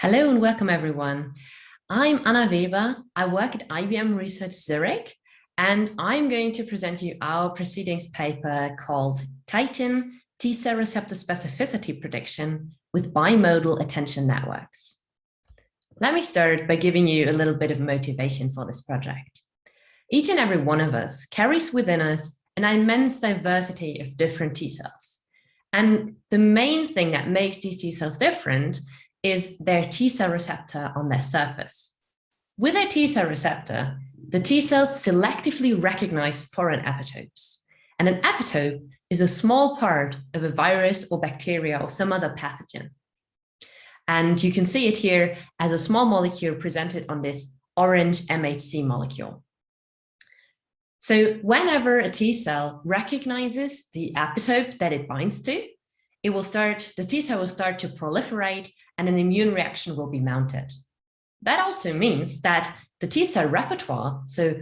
Hello and welcome everyone. I'm Anna Weber. I work at IBM Research Zurich, and I'm going to present you our proceedings paper called Titan T-cell receptor specificity prediction with bimodal attention networks. Let me start by giving you a little bit of motivation for this project. Each and every one of us carries within us an immense diversity of different T-cells. And the main thing that makes these T-cells different is their T-cell receptor on their surface. With a T-cell receptor, the T-cells selectively recognize foreign epitopes. And an epitope is a small part of a virus or bacteria or some other pathogen. And you can see it here as a small molecule presented on this orange MHC molecule. So whenever a T-cell recognizes the epitope that it binds to, the T-cell will start to proliferate and an immune reaction will be mounted. That also means that the T-cell repertoire, so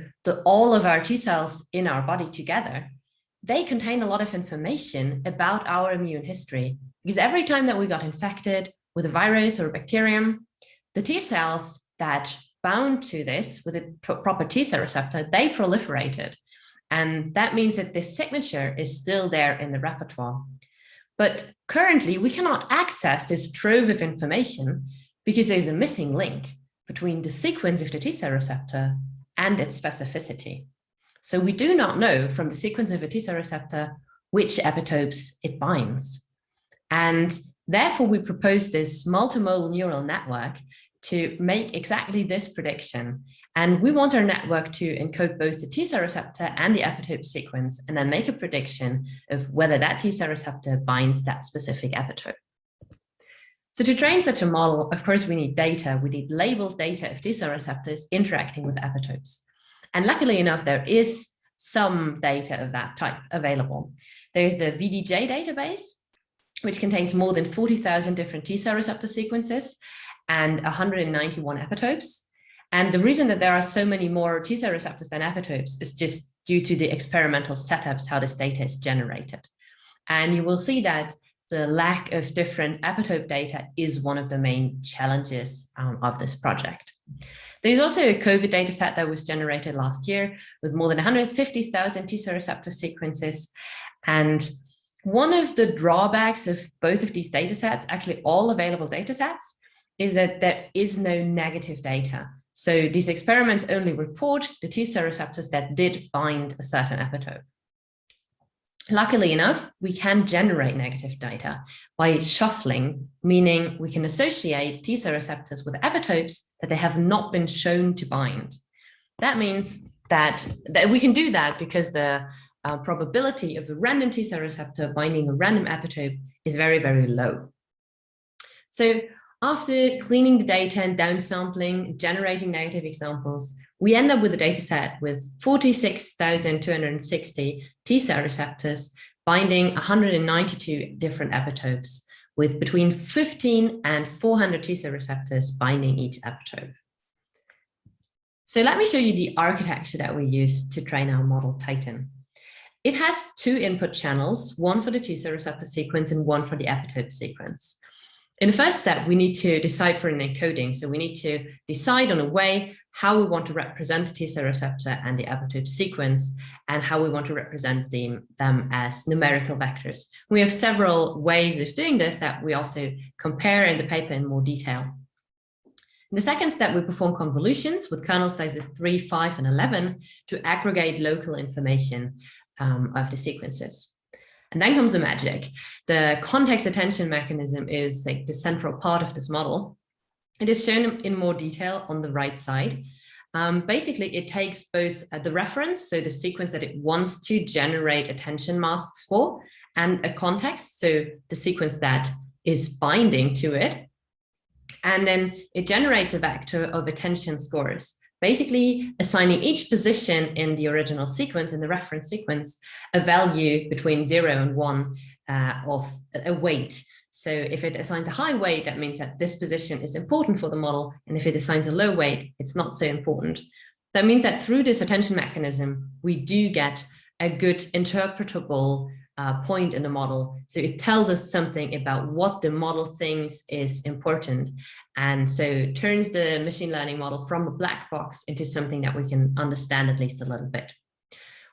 all of our T-cells in our body together, they contain a lot of information about our immune history, because every time that we got infected with a virus or a bacterium, the T-cells that bound to this with a proper T-cell receptor, they proliferated. And that means that this signature is still there in the repertoire. But currently, we cannot access this trove of information because there's a missing link between the sequence of the T-cell receptor and its specificity. So we do not know from the sequence of a T-cell receptor which epitopes it binds. And therefore, we propose this multimodal neural network to make exactly this prediction. And we want our network to encode both the T-cell receptor and the epitope sequence, and then make a prediction of whether that T-cell receptor binds that specific epitope. So to train such a model, of course, we need data. We need labeled data of T-cell receptors interacting with epitopes. And luckily enough, there is some data of that type available. There's the VDJ database, which contains more than 40,000 different T-cell receptor sequences and 191 epitopes. And the reason that there are so many more T-cell receptors than epitopes is just due to the experimental setups, how this data is generated. And you will see that the lack of different epitope data is one of the main challenges of this project. There's also a COVID data set that was generated last year with more than 150,000 T-cell receptor sequences. And one of the drawbacks of both of these data sets, actually all available data sets, is that there is no negative data. So these experiments only report the T-cell receptors that did bind a certain epitope. Luckily enough, we can generate negative data by shuffling, meaning we can associate T-cell receptors with epitopes that they have not been shown to bind. That means that we can do that because the probability of a random T-cell receptor binding a random epitope is very, very low. So after cleaning the data and downsampling, generating negative examples, we end up with a data set with 46,260 T-cell receptors binding 192 different epitopes, with between 15 and 400 T-cell receptors binding each epitope. So let me show you the architecture that we use to train our model Titan. It has two input channels, one for the T-cell receptor sequence and one for the epitope sequence. In the first step, we need to decide for an encoding. So we need to decide on a way how we want to represent the T-cell receptor and the epitope sequence, and how we want to represent them as numerical vectors. We have several ways of doing this that we also compare in the paper in more detail. In the second step, we perform convolutions with kernel sizes 3, 5, and 11 to aggregate local information of the sequences. And then comes the magic. The context attention mechanism is like the central part of this model. It is shown in more detail on the right side. Basically, it takes both the reference, so the sequence that it wants to generate attention masks for, and a context, so the sequence that is binding to it. And then it generates a vector of attention scores, basically assigning each position in the original sequence, in the reference sequence, a value between 0 and 1 of a weight. So if it assigns a high weight, that means that this position is important for the model. And if it assigns a low weight, it's not so important. That means that through this attention mechanism, we do get a good interpretable point in the model. So it tells us something about what the model thinks is important. And so it turns the machine learning model from a black box into something that we can understand at least a little bit.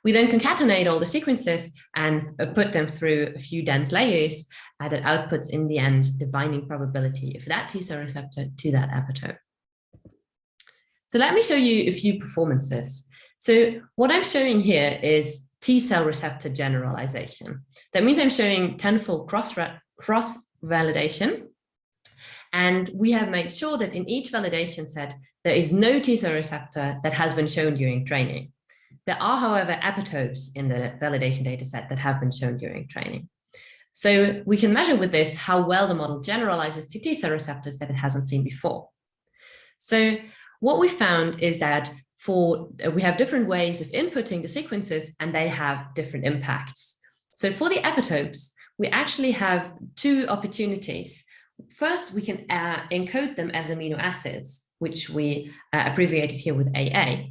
We then concatenate all the sequences and put them through a few dense layers that outputs in the end the binding probability of that T-cell receptor to that epitope. So let me show you a few performances. So what I'm showing here is T-cell receptor generalization. That means I'm showing tenfold cross-validation. And we have made sure that in each validation set, there is no T-cell receptor that has been shown during training. There are, however, epitopes in the validation data set that have been shown during training. So we can measure with this how well the model generalizes to T-cell receptors that it hasn't seen before. So what we found is that we have different ways of inputting the sequences, and they have different impacts. So for the epitopes, we actually have two opportunities. First, we can encode them as amino acids, which we abbreviated here with AA.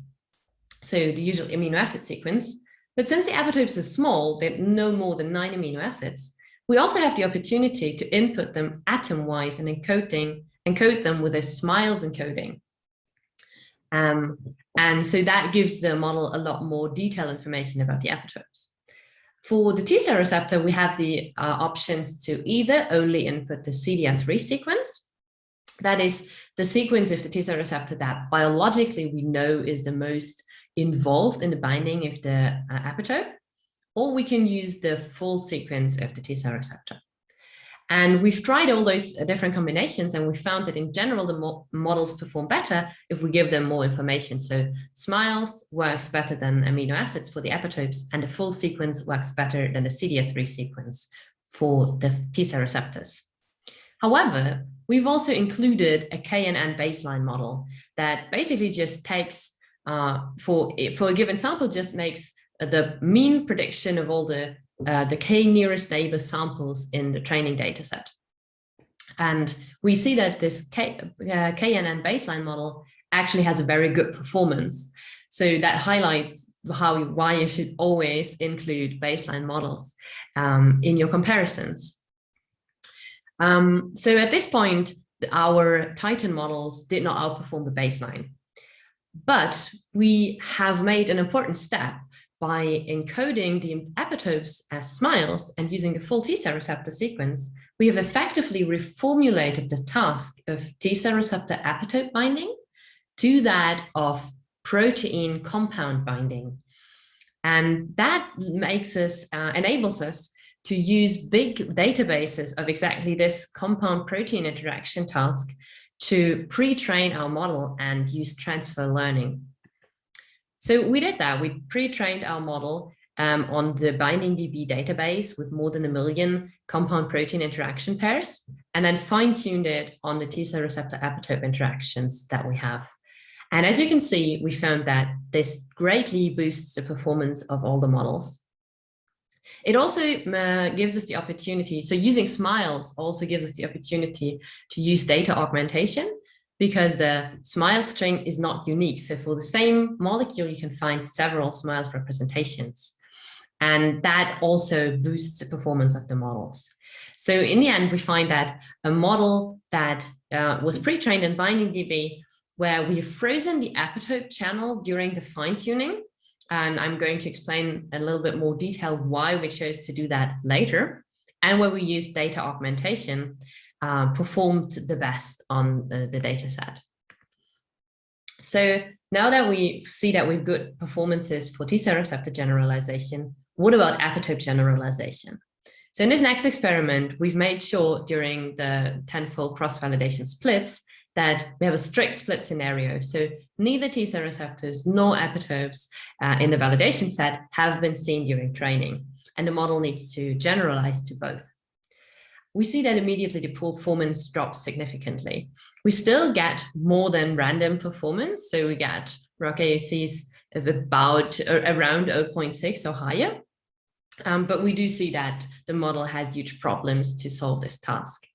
So the usual amino acid sequence. But since the epitopes are small, they're no more than 9 amino acids, we also have the opportunity to input them atom-wise and encode them with a SMILES encoding. And so that gives the model a lot more detailed information about the epitopes. For the T-cell receptor, we have the options to either only input the CDR3 sequence, that is the sequence of the T-cell receptor that biologically we know is the most involved in the binding of the epitope, or we can use the full sequence of the T-cell receptor. And we've tried all those different combinations, and we found that in general, the models perform better if we give them more information. So SMILES works better than amino acids for the epitopes, and the full sequence works better than the CDR3 sequence for the T-cell receptors. However, we've also included a KNN baseline model that basically just takes, for a given sample, just makes the mean prediction of all the K nearest neighbor samples in the training data set. And we see that this KNN baseline model actually has a very good performance. So that highlights why you should always include baseline models in your comparisons. So at this point, our Titan models did not outperform the baseline. But we have made an important step by encoding the epitopes as SMILES and using the full T-cell receptor sequence. We have effectively reformulated the task of T-cell receptor epitope binding to that of protein compound binding. And that makes us, enables us to use big databases of exactly this compound protein interaction task to pre-train our model and use transfer learning. So we did that. We pre-trained our model on the BindingDB database with more than 1 million compound protein interaction pairs, and then fine-tuned it on the T-cell receptor epitope interactions that we have. And as you can see, we found that this greatly boosts the performance of all the models. It also gives us the opportunity, so using SMILES also gives us the opportunity to use data augmentation, because the SMILES string is not unique. So for the same molecule, you can find several SMILES representations. And that also boosts the performance of the models. So in the end, we find that a model that was pre-trained in BindingDB, where we've frozen the epitope channel during the fine-tuning, and I'm going to explain a little bit more detail why we chose to do that later, and where we use data augmentation, performed the best on the data set. So now that we see that we've good performances for T-cell receptor generalization, what about epitope generalization? So in this next experiment, we've made sure during the tenfold cross-validation splits that we have a strict split scenario. So neither T-cell receptors nor epitopes in the validation set have been seen during training, and the model needs to generalize to both. We see that immediately the performance drops significantly. We still get more than random performance. So we get ROC AUCs of about around 0.6 or higher. But we do see that the model has huge problems to solve this task.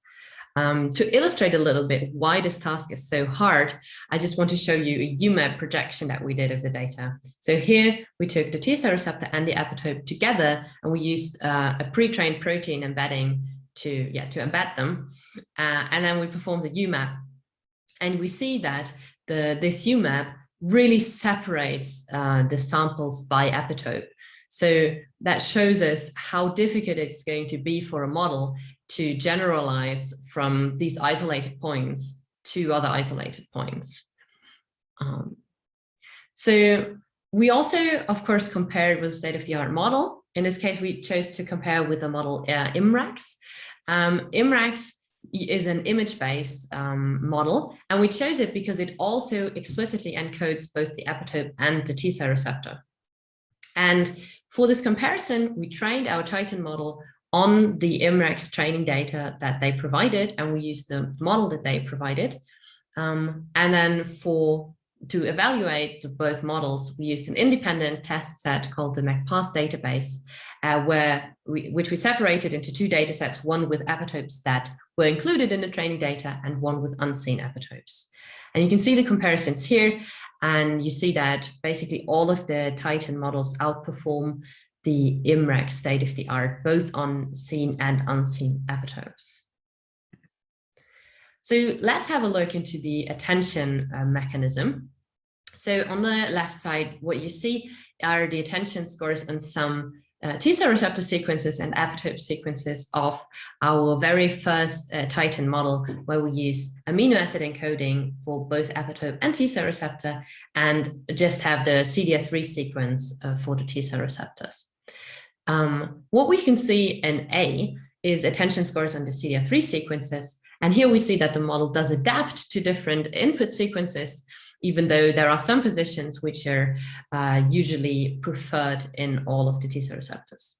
To illustrate a little bit why this task is so hard, I just want to show you a UMAP projection that we did of the data. So here we took the T-cell receptor and the epitope together, and we used a pre-trained protein embedding to embed them. And then we performed the UMAP. And we see that this UMAP really separates the samples by epitope. So that shows us how difficult it's going to be for a model to generalize from these isolated points to other isolated points. So we also, of course, compared with state-of-the-art model. In this case, we chose to compare with the model IMRAX. IMRAX is an image-based model, and we chose it because it also explicitly encodes both the epitope and the T-cell receptor. And for this comparison, we trained our Titan model on the IMRAX training data that they provided, and we used the model that they provided. And then to evaluate both models, we used an independent test set called the McPath database, which we separated into two data sets, one with epitopes that were included in the training data and one with unseen epitopes. And you can see the comparisons here, and you see that basically all of the Titan models outperform the IMRAX state-of-the-art, both on seen and unseen epitopes. So let's have a look into the attention mechanism. So on the left side, what you see are the attention scores on some T-cell receptor sequences and epitope sequences of our very first Titan model, where we use amino acid encoding for both epitope and T-cell receptor, and just have the CD3 sequence for the T-cell receptors. What we can see in A is attention scores on the CD3 sequences, and here we see that the model does adapt to different input sequences, even though there are some positions which are usually preferred in all of the T-cell receptors.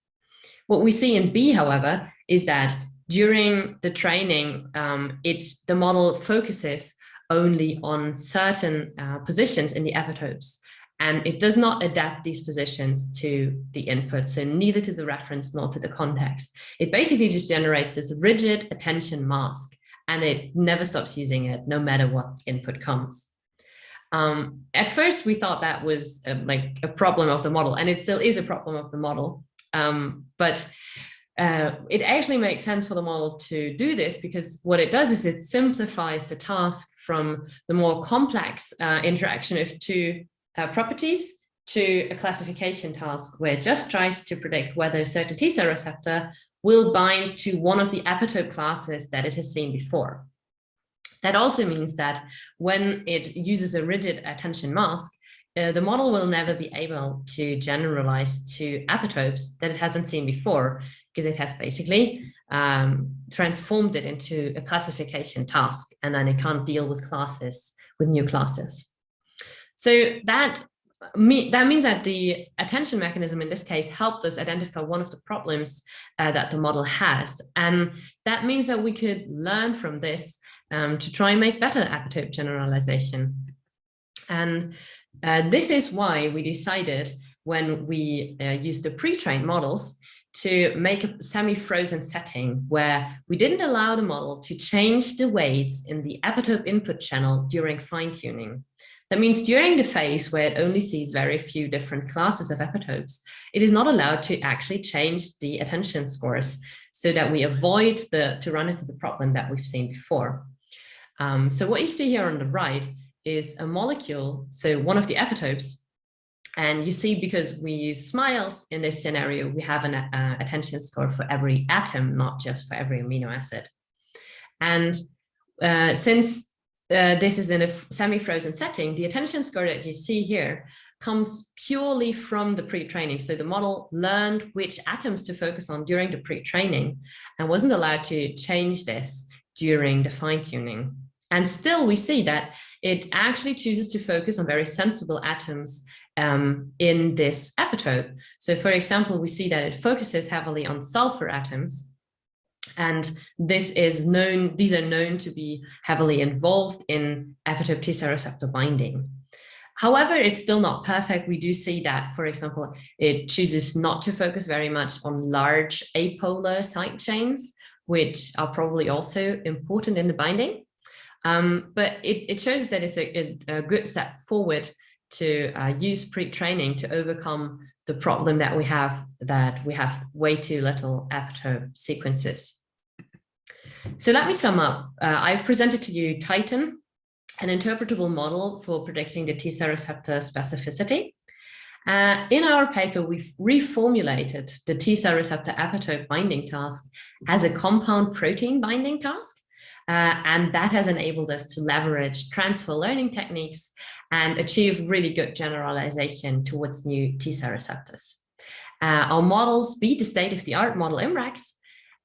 What we see in B, however, is that during the training, the model focuses only on certain positions in the epitopes, and it does not adapt these positions to the input, so neither to the reference nor to the context. It basically just generates this rigid attention mask, and it never stops using it, no matter what input comes. At first, we thought that was like a problem of the model, and it still is a problem of the model. But it actually makes sense for the model to do this, because what it does is it simplifies the task from the more complex interaction of two properties to a classification task where it just tries to predict whether a certain T-cell receptor will bind to one of the epitope classes that it has seen before. That also means that when it uses a rigid attention mask, the model will never be able to generalize to epitopes that it hasn't seen before, because it has basically transformed it into a classification task, and then it can't deal with classes, with new classes. So that means that the attention mechanism in this case helped us identify one of the problems that the model has. And that means that we could learn from this to try and make better epitope generalization. And this is why we decided, when we used the pre-trained models, to make a semi-frozen setting where we didn't allow the model to change the weights in the epitope input channel during fine-tuning. That means during the phase where it only sees very few different classes of epitopes, it is not allowed to actually change the attention scores, so that we avoid to run into the problem that we've seen before. So what you see here on the right is a molecule, so one of the epitopes, and you see, because we use smiles in this scenario, we have an attention score for every atom, not just for every amino acid. And since this is in a semi-frozen setting, the attention score that you see here comes purely from the pre-training. So the model learned which atoms to focus on during the pre-training and wasn't allowed to change this during the fine-tuning. And still we see that it actually chooses to focus on very sensible atoms in this epitope. So for example, we see that it focuses heavily on sulfur atoms. And these are known to be heavily involved in epitope T-cell receptor binding. However, it's still not perfect. We do see that, for example, it chooses not to focus very much on large apolar side chains, which are probably also important in the binding. But it shows that it's a good step forward to use pre-training to overcome the problem that we have way too little epitope sequences. So let me sum up. I've presented to you Titan, an interpretable model for predicting the T-cell receptor specificity. In our paper, we've reformulated the T-cell receptor epitope binding task as a compound protein binding task. And that has enabled us to leverage transfer learning techniques and achieve really good generalization towards new T-cell receptors. Our models beat the state-of-the-art model IMREX,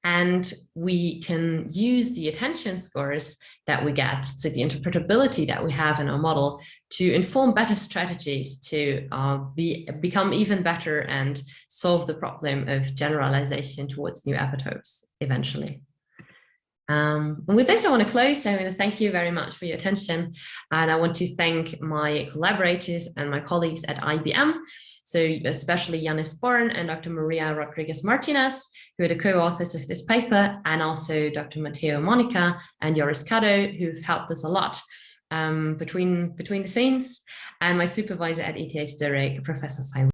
and we can use the attention scores that we get, so the interpretability that we have in our model, to inform better strategies to become even better and solve the problem of generalization towards new epitopes eventually. And with this, I want to close. So I'm going to thank you very much for your attention. And I want to thank my collaborators and my colleagues at IBM. So especially Yanis Born and Dr. Maria Rodriguez-Martinez, who are the co-authors of this paper, and also Dr. Matteo Monica and Joris Caddo, who've helped us a lot between the scenes, and my supervisor at ETH Zurich, Professor Simon.